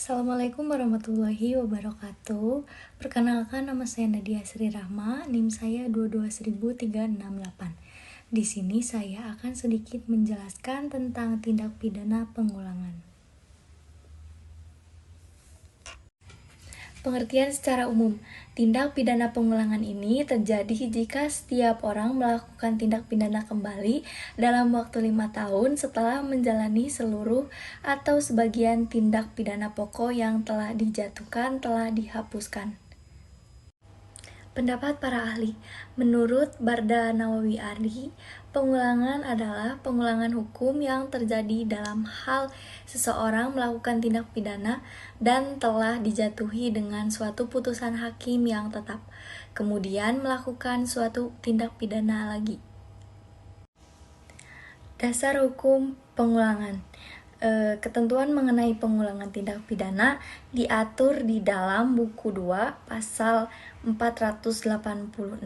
Assalamualaikum warahmatullahi wabarakatuh. Perkenalkan, nama saya Nadia Sri Rahma, NIM saya 2210368. Di sini saya akan sedikit menjelaskan tentang tindak pidana pengulangan. Pengertian secara umum, tindak pidana pengulangan ini terjadi jika setiap orang melakukan tindak pidana kembali dalam waktu 5 tahun setelah menjalani seluruh atau sebagian tindak pidana pokok yang telah dijatuhkan telah dihapuskan. Pendapat para ahli. Menurut Barda Nawawi Ardi, pengulangan adalah pengulangan hukum yang terjadi dalam hal seseorang melakukan tindak pidana dan telah dijatuhi dengan suatu putusan hakim yang tetap, kemudian melakukan suatu tindak pidana lagi. Dasar hukum pengulangan. Ketentuan mengenai pengulangan tindak pidana diatur di dalam buku 2 pasal 486,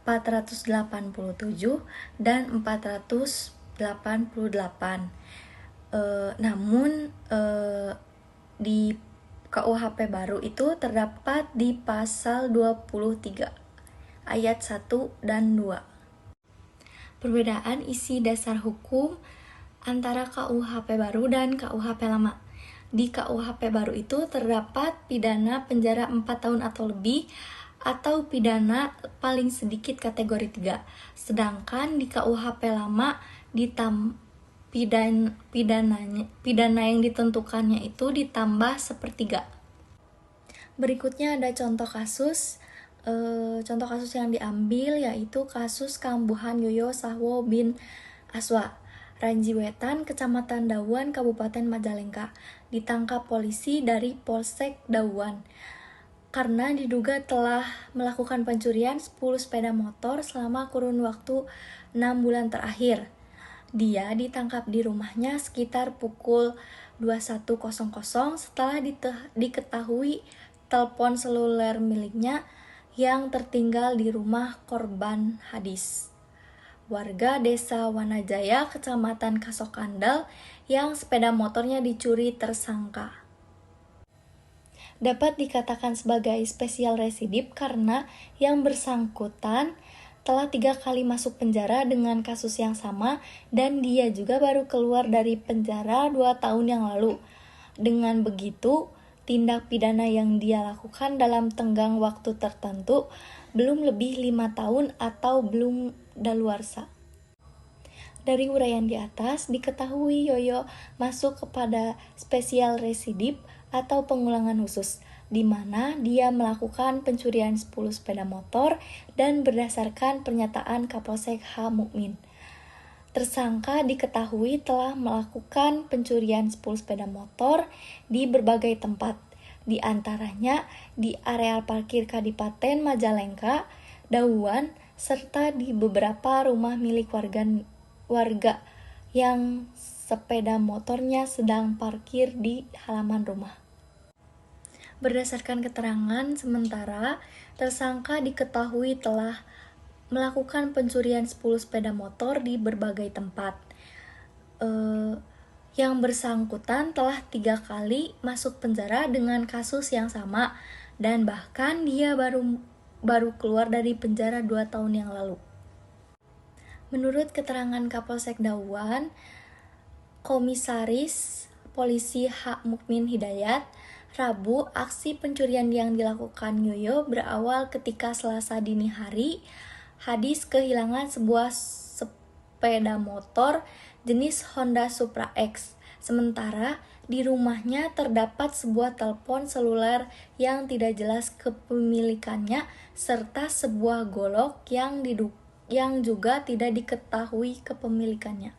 487, dan 488. Namun di KUHP baru itu terdapat di pasal 23 ayat 1 dan 2. Perbedaan isi dasar hukum antara KUHP baru dan KUHP lama. Di KUHP baru itu terdapat pidana penjara 4 tahun atau lebih atau pidana paling sedikit kategori 3. Sedangkan di KUHP lama pidana yang ditentukannya itu ditambah sepertiga. Berikutnya ada contoh kasus. Contoh kasus yang diambil yaitu kasus kambuhan Yoyo Sahwo bin Aswa, Ranji Wetan, Kecamatan Dauan, Kabupaten Majalengka, ditangkap polisi dari Polsek Dauan karena diduga telah melakukan pencurian 10 sepeda motor selama kurun waktu 6 bulan terakhir. Dia ditangkap di rumahnya sekitar pukul 21.00 setelah diketahui telepon seluler miliknya yang tertinggal di rumah korban hadis, warga desa Wanajaya, Kecamatan Kasokandal, yang sepeda motornya dicuri tersangka. Dapat dikatakan sebagai spesial residip karena yang bersangkutan telah 3 kali masuk penjara dengan kasus yang sama dan dia juga baru keluar dari penjara 2 tahun yang lalu. Dengan begitu, tindak pidana yang dia lakukan dalam tenggang waktu tertentu belum lebih 5 tahun atau belum daluarsa. Dari uraian di atas, diketahui Yoyo masuk kepada spesial residip atau pengulangan khusus, di mana dia melakukan pencurian 10 sepeda motor dan berdasarkan pernyataan Kapolsek H. Mukmin. Tersangka diketahui telah melakukan pencurian 10 sepeda motor di berbagai tempat, di antaranya di areal parkir Kadipaten Majalengka, Dauan, serta di beberapa rumah milik warga yang sepeda motornya sedang parkir di halaman rumah. Berdasarkan keterangan sementara, tersangka diketahui telah melakukan pencurian 10 sepeda motor di berbagai tempat. Yang bersangkutan telah 3 kali masuk penjara dengan kasus yang sama dan bahkan dia baru keluar dari penjara 2 tahun yang lalu. Menurut keterangan Kapolsek Dauan, Komisaris Polisi H. Mukmin Hidayat, Rabu, aksi pencurian yang dilakukan Yoyo berawal ketika Selasa dini hari, hadis kehilangan sebuah sepeda motor jenis Honda Supra X. Sementara di rumahnya terdapat sebuah telepon seluler yang tidak jelas kepemilikannya serta sebuah golok yang juga tidak diketahui kepemilikannya.